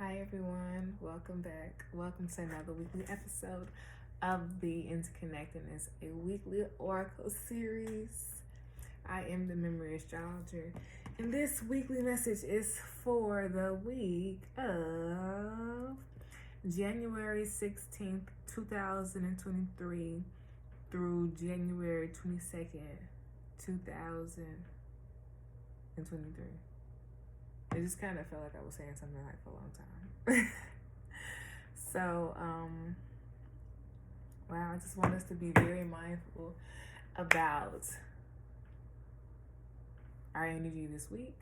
Hi everyone, welcome back. Welcome to another weekly episode of the Interconnected-ness, a weekly oracle series. I am the Memory Astrologer, and this weekly message is for the week of January 16th, 2023 through January 22nd, 2023. It just kind of felt like I was saying something like for a long time. So, wow, I just want us to be very mindful about our energy this week,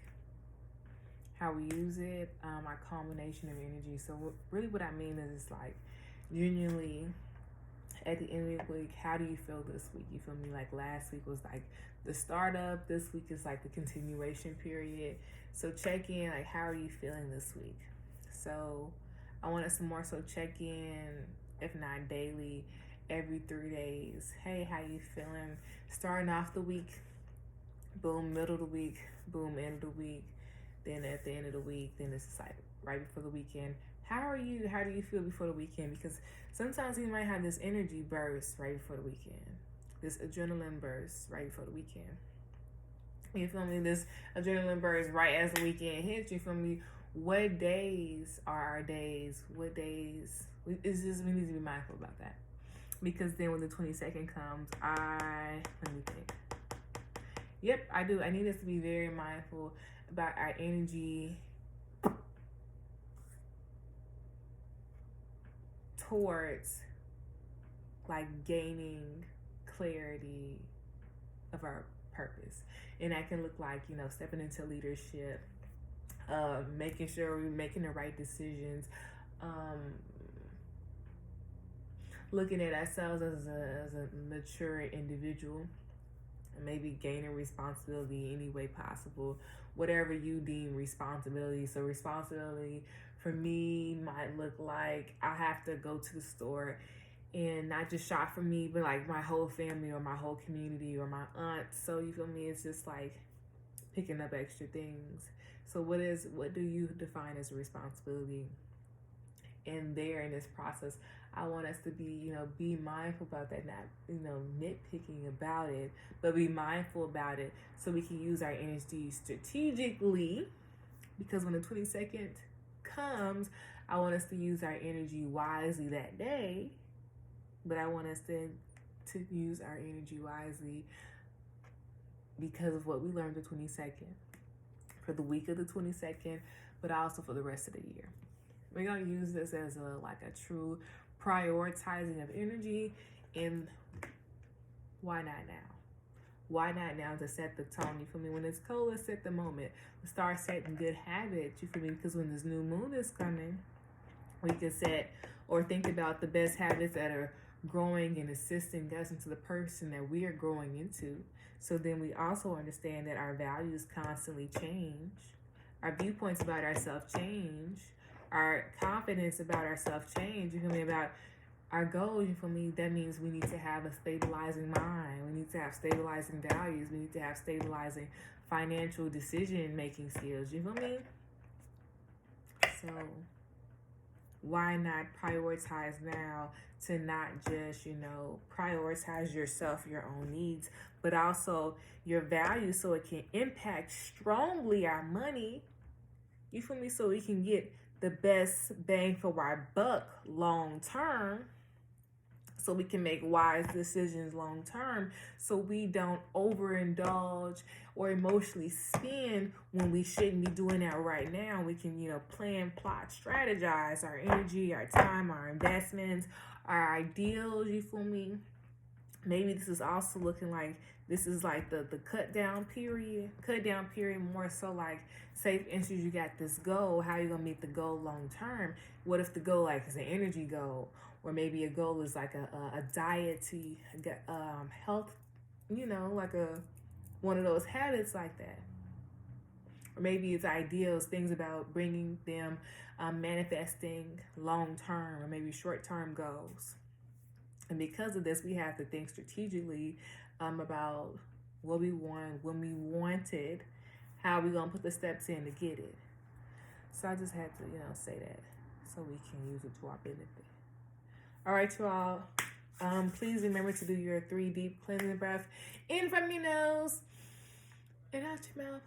how we use it, our combination of energy. So really what I mean is it's like genuinely at the end of the week, how do you feel this week? You feel me? Like last week was like the startup. This week is like the continuation period. So check in, like how are you feeling this week? So I want us to more so check in, if not daily, every 3 days. Hey, how you feeling? Starting off the week, boom, middle of the week, boom, end of the week. Then at the end of the week, then it's just like right before the weekend. How are you? How do you feel before the weekend? Because sometimes you might have this energy burst right before the weekend, this adrenaline burst right before the weekend. You feel me? This adrenaline burst right as the weekend hits. You feel me? What days are our days? What days? It's just, we need to be mindful about that. Because then when the 22nd comes, let me think. Yep, I do. I need us to be very mindful about our energy towards like gaining clarity of our purpose. And that can look like, stepping into leadership, making sure we're making the right decisions, looking at ourselves as a mature individual, and maybe gaining responsibility any way possible, whatever you deem responsibility. So responsibility for me might look like I have to go to the store and not just shop for me, but like my whole family or my whole community or my aunt. So you feel me? It's just like picking up extra things. So what do you define as a responsibility? And there in this process, I want us to be mindful about that, not, nitpicking about it, but be mindful about it so we can use our energy strategically. Because when the 22nd comes, I want us to use our energy wisely that day, but I want us to use our energy wisely because of what we learned the 22nd, for the week of the 22nd, but also for the rest of the year. We're going to use this as a true prioritizing of energy. And why not now? Why not now to set the tone? You feel me? When it's cold, let's set the moment. Let's start setting good habits. You feel me? Because when this new moon is coming, we can set or think about the best habits that are growing and assisting us into the person that we are growing into. So then we also understand that our values constantly change. Our viewpoints about ourselves change. Our confidence about ourselves change. You feel me? About our goals, you feel me? That means we need to have a stabilizing mind. We need to have stabilizing values. We need to have stabilizing financial decision-making skills. You feel me? So why not prioritize now to not just, prioritize yourself, your own needs, but also your values so it can impact strongly our money. You feel me? So we can get the best bang for our buck long term, so we can make wise decisions long term, so we don't overindulge or emotionally spend when we shouldn't be doing that right now. We can, plan, plot, strategize our energy, our time, our investments, our ideals. You feel me? Maybe this is also looking like this is like the cut down period more so like, say for instance you got this goal, how are you gonna meet the goal long term? What if the goal like is an energy goal, or maybe a goal is like a dietary health, like one of those habits like that, or maybe it's ideals, things about bringing them manifesting long term or maybe short term goals. And because of this, we have to think strategically about what we want, when we want it, how we gonna put the steps in to get it. So I just had to, say that. so we can use it to our benefit. All right, you all. Please remember to do your 3 deep cleansing breaths in from your nose and out your mouth.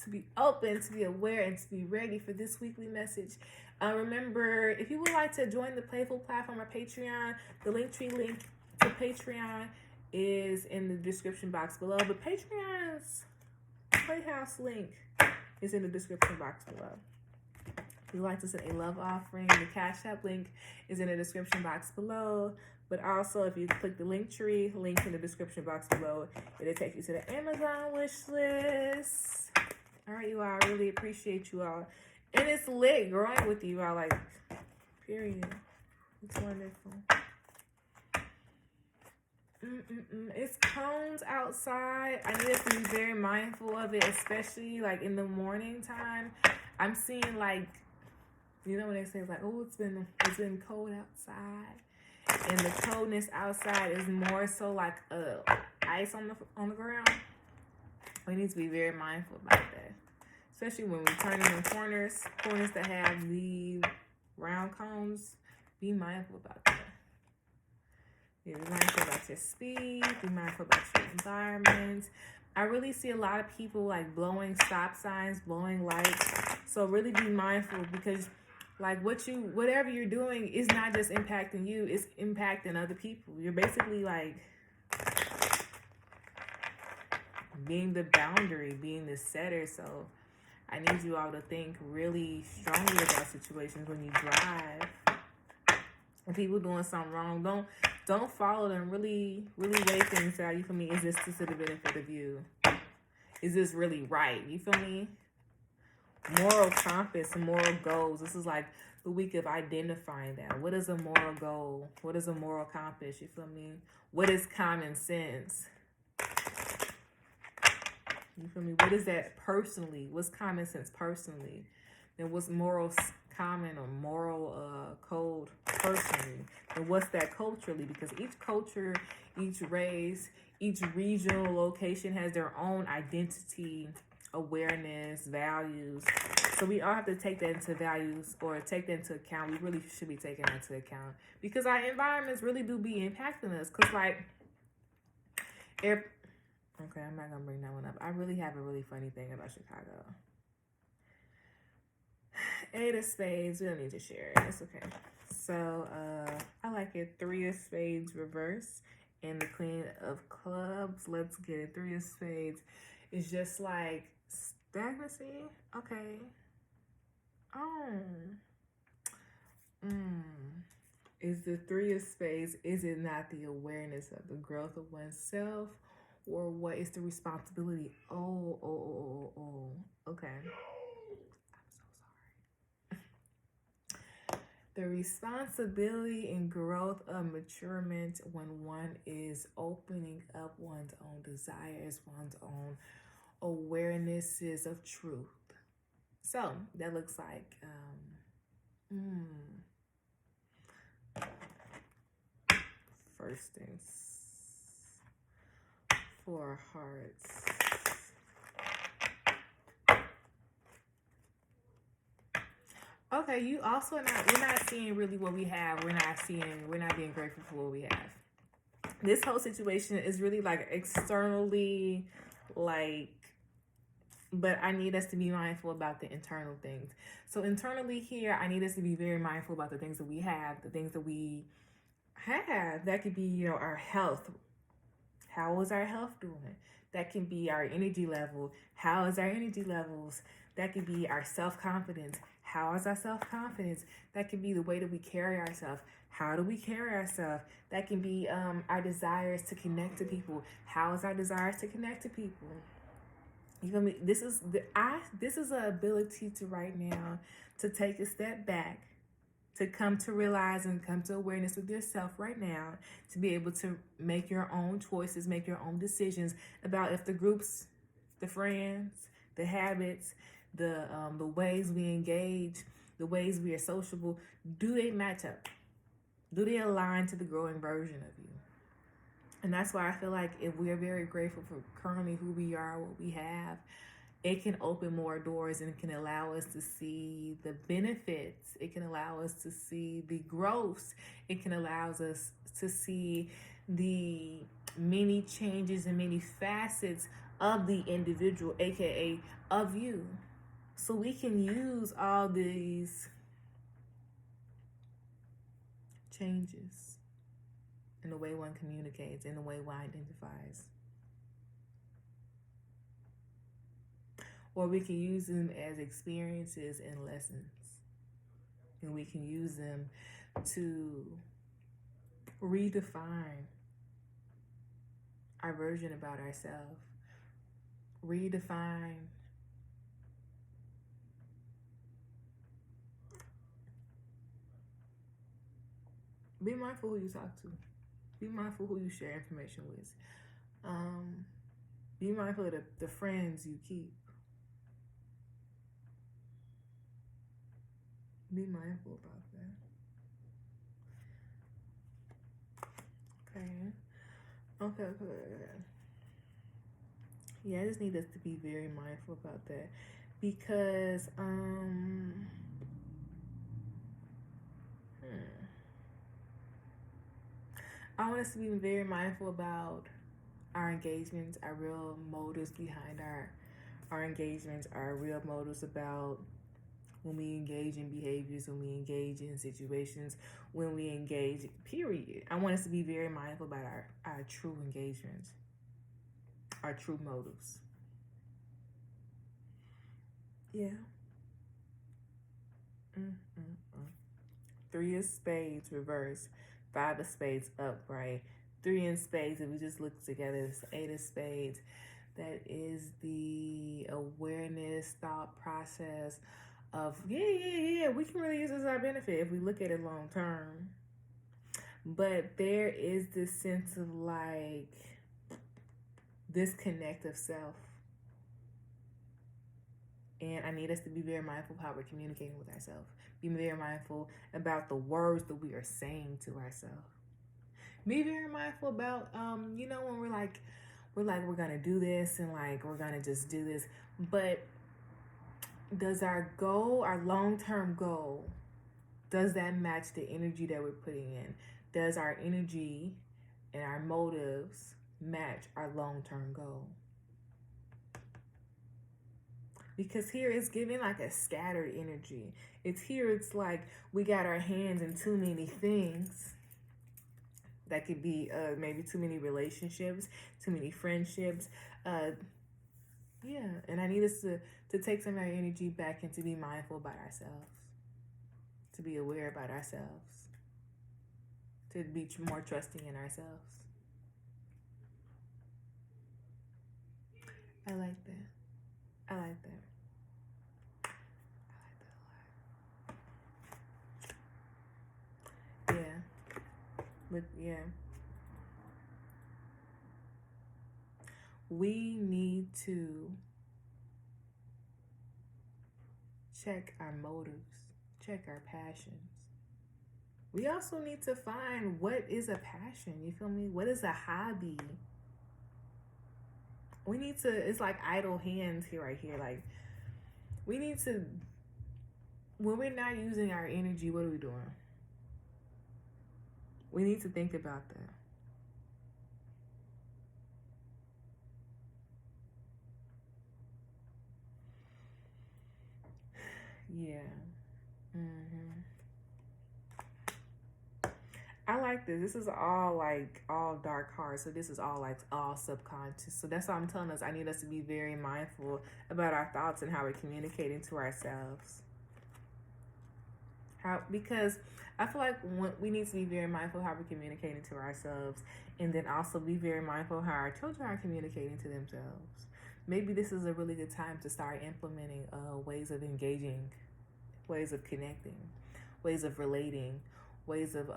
To be open, to be aware, and to be ready for this weekly message. Remember, if you would like to join the Playful platform or Patreon, the Linktree link to Patreon is in the description box below. But Patreon's Playhouse link is in the description box below. If you'd like to send a love offering, the Cash App link is in the description box below. But also, if you click the Linktree link in the description box below, it'll take you to the Amazon wish list. All right, you all. I really appreciate you all. And it's lit growing with you all. Like, period. It's wonderful. It's cones outside. I need us to be very mindful of it, especially like in the morning time. I'm seeing like, you know when they say like, oh, it's been cold outside, and the coldness outside is more so like ice on the ground. We need to be very mindful about that, especially when we're turning in corners that have the round cones. Be mindful about that. Be mindful about your speed. Be mindful about your environment. I really see a lot of people like blowing stop signs, blowing lights. So really be mindful, because like whatever you're doing is not just impacting you, it's impacting other people. You're basically like being the boundary, being the setter. So I need you all to think really strongly about situations when you drive. And people doing something wrong, don't follow them. Really weigh things out. You feel me? Is this to the benefit of you? Is this really right? You feel me? Moral compass and moral goals. This is like the week of identifying that. What is a moral goal? What is a moral compass? You feel me? What is common sense? You feel me? What is that personally? What's common sense personally? And what's moral common or moral code personally? And what's that culturally? Because each culture, each race, each regional location has their own identity, awareness, values. So we all have to take that into values or take that into account. We really should be taking that into account, because our environments really do be impacting us. Because like, okay, I'm not gonna bring that one up. I really have a really funny thing about Chicago. 8 of spades, we don't need to share it. It's okay. So I like it. 3 of spades reverse and the Queen of clubs. Let's get it. 3 of spades is just like stagnancy. Okay. Is the 3 of spades, is it not the awareness of the growth of oneself, or what is the responsibility? Okay. The responsibility and growth of maturement when one is opening up one's own desires, one's own awarenesses of truth. So that looks like first things for hearts. Okay, you also we're not seeing really what we have. We're not being grateful for what we have. This whole situation is really like externally like, but I need us to be mindful about the internal things. So internally here, I need us to be very mindful about the things that we have, the things that we have. That could be, you know, our health. How is our health doing? That can be our energy level. How is our energy levels? That could be our self-confidence. How is our self-confidence? That can be the way that we carry ourselves. How do we carry ourselves? That can be our desires to connect to people. How is our desires to connect to people? You feel me? This is the ability to right now to take a step back, to come to realize and come to awareness with yourself right now, to be able to make your own choices, make your own decisions about if the groups, the friends, the habits, the ways we engage, the ways we are sociable, do they match up? Do they align to the growing version of you? And that's why I feel like if we are very grateful for currently who we are, what we have, it can open more doors and it can allow us to see the benefits. It can allow us to see the growth. It can allow us to see the many changes and many facets of the individual, aka of you. So we can use all these changes in the way one communicates, in the way one identifies. Or we can use them as experiences and lessons. And we can use them to redefine our version about ourselves. Redefine be mindful who you talk to. Be mindful who you share information with. Be mindful of the friends you keep. Be mindful about that. Okay. Yeah, I just need us to be very mindful about that. Because, I want us to be very mindful about our engagements, our real motives behind our engagements, our real motives about when we engage in behaviors, when we engage in situations, when we engage, period. I want us to be very mindful about our true engagements, our true motives. Yeah. 3 of spades reverse, 5 of spades upright, 3 in spades. If we just look together, it's 8 of spades. That is the awareness, thought process of, we can really use this as our benefit if we look at it long term. But there is this sense of like disconnect of self. And I need us to be very mindful of how we're communicating with ourselves. Be very mindful about the words that we are saying to ourselves. Be very mindful about, when we're like, we're gonna do this and like we're gonna just do this. But does our goal, our long-term goal, does that match the energy that we're putting in? Does our energy and our motives match our long-term goal? Because here it's giving like a scattered energy. It's like we got our hands in too many things. That could be maybe too many relationships, too many friendships. And I need us to take some of our energy back and to be mindful about ourselves. To be aware about ourselves. To be more trusting in ourselves. I like that. I like that. Yeah. We need to check our motives, check our passions. We also need to find what is a passion, you feel me? What is a hobby? We need to, it's like idle hands here, right here. Like, we need to, when we're not using our energy, what are we doing? We need to think about that. Yeah. I like this. This is all dark cards. So this is all subconscious. So that's why I'm telling us I need us to be very mindful about our thoughts and how we're communicating to ourselves. Because I feel like we need to be very mindful of how we're communicating to ourselves, and then also be very mindful of how our children are communicating to themselves. Maybe this is a really good time to start implementing ways of engaging, ways of connecting, ways of relating, ways of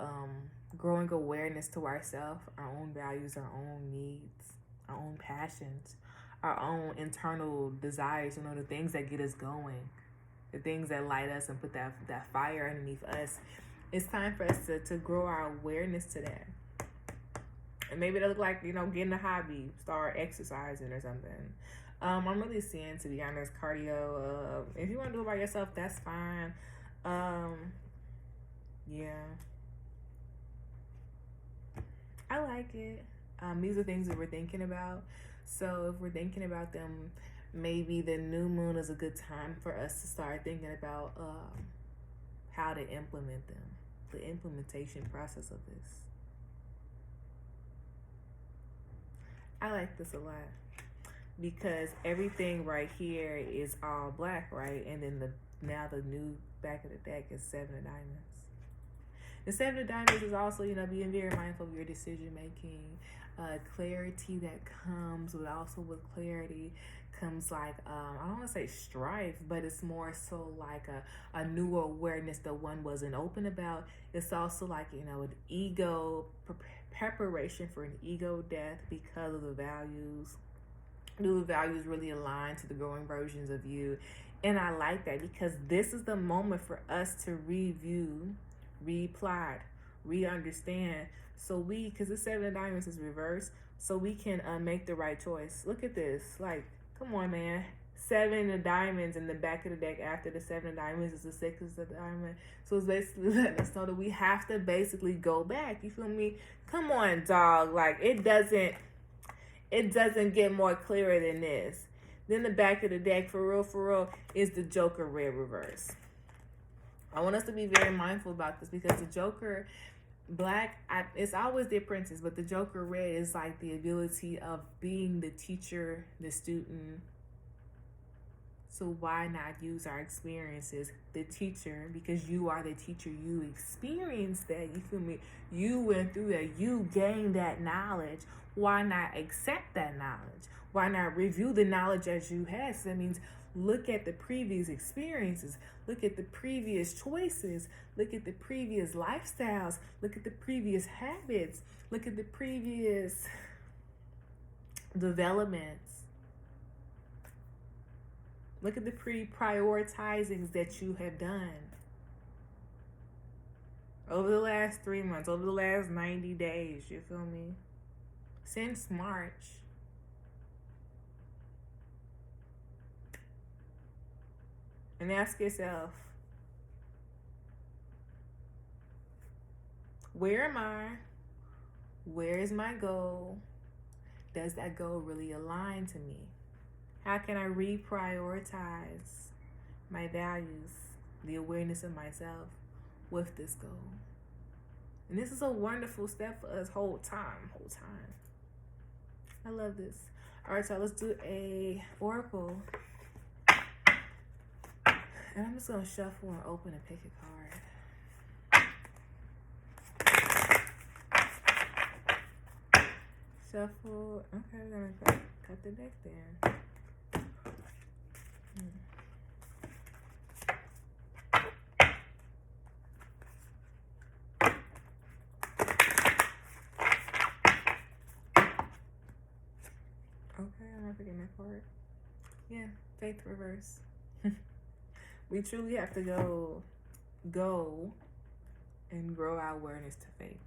growing awareness to ourselves, our own values, our own needs, our own passions, our own internal desires, the things that get us going, the things that light us and put that fire underneath us. It's time for us to grow our awareness to that. And maybe it'll look like, getting a hobby, start exercising or something. I'm really seeing, to be honest, cardio. If you want to do it by yourself, that's fine. Yeah, I like it. These are things that we're thinking about. So if we're thinking about them, maybe the new moon is a good time for us to start thinking about how to implement them, the implementation process of this. I like this a lot because everything right here is all black, right? And then now the new back of the deck is 7 of diamonds. The 7 of diamonds is also, being very mindful of your decision making, clarity that comes with clarity comes like, I don't want to say strife, but it's more so like a new awareness that one wasn't open about. It's also like, an ego preparation for an ego death because of the values. New values really align to the growing versions of you. And I like that because this is the moment for us to review, replot, re-understand. So because the 7 of diamonds is reversed, so we can make the right choice. Look at this. Like, come on, man. 7 of diamonds in the back of the deck after the 7 of diamonds is the 6 of diamonds. So it's basically letting us know that we have to basically go back. You feel me? Come on, dog. Like, it doesn't get more clearer than this. Then the back of the deck, for real, is the Joker red reverse. I want us to be very mindful about this because the Joker black, it's always the apprentice, but the Joker red is like the ability of being the teacher, the student. So why not use our experiences, the teacher, because you are the teacher. You experienced that. You feel me? You went through that. You gained that knowledge. Why not accept that knowledge? Why not review the knowledge as you had? So that means look at the previous experiences. Look at the previous choices. Look at the previous lifestyles. Look at the previous habits. Look at the previous developments. Look at the prioritizings that you have done over the last 3 months, over the last 90 days, you feel me? Since March. And ask yourself, where am I? Where is my goal? Does that goal really align to me? How can I reprioritize my values, the awareness of myself with this goal? And this is a wonderful step for us whole time. I love this. All right, so let's do a oracle. And I'm just going to shuffle and open and pick a card. Shuffle. Okay, we're going to cut the deck there. Okay, I'm not forgetting that part. Yeah, faith reverse. We truly have to go and grow our awareness to faith.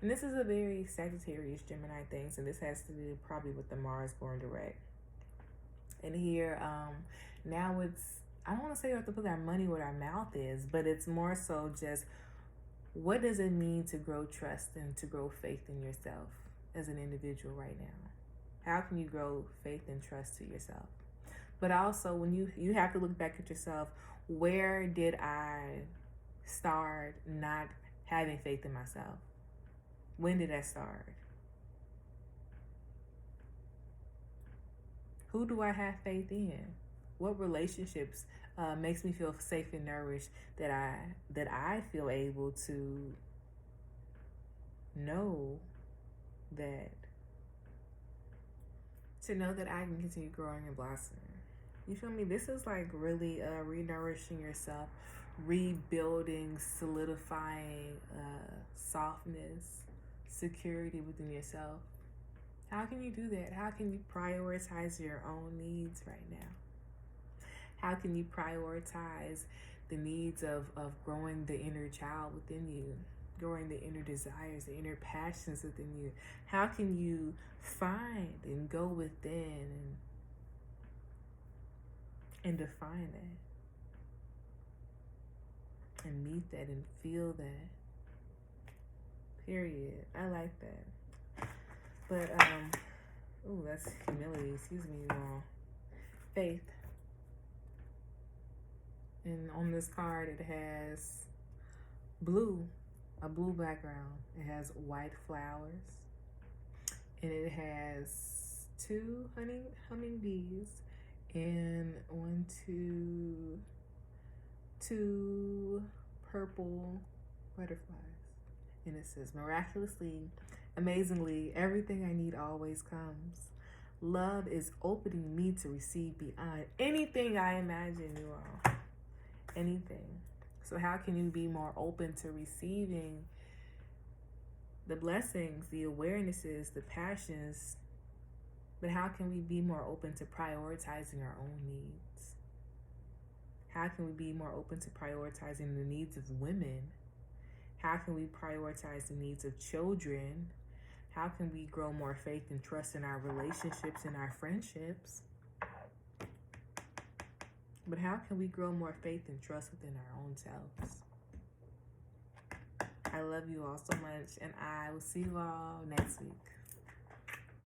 And this is a very Sagittarius Gemini thing, so this has to do probably with the Mars going direct. And here, now it's, I don't want to say we have to put our money where our mouth is, but it's more so just, what does it mean to grow trust and to grow faith in yourself as an individual right now? How can you grow faith and trust to yourself? But also, when you have to look back at yourself, where did I start not having faith in myself? When did that start? Who do I have faith in? What relationships makes me feel safe and nourished that I feel able to know that I can continue growing and blossoming. You feel me? This is like really re-nourishing yourself, rebuilding, solidifying softness, security within yourself. How can you do that? How can you prioritize your own needs right now? How can you prioritize the needs of growing the inner child within you, growing the inner desires, the inner passions within you? How can you find and go within and and define that and meet that and feel that. Period. I like that. But ooh, that's humility. Excuse me, y'all. Faith. And on this card, it has blue, a blue background. It has white flowers, and it has two hummingbees and two purple butterflies. And it says, miraculously, amazingly, everything I need always comes. Love is opening me to receive beyond anything I imagine, you all. Anything. So how can you be more open to receiving the blessings, the awarenesses, the passions? But how can we be more open to prioritizing our own needs? How can we be more open to prioritizing the needs of women? How can we prioritize the needs of children? How can we grow more faith and trust in our relationships and our friendships? But how can we grow more faith and trust within our own selves? I love you all so much, and I will see you all next week.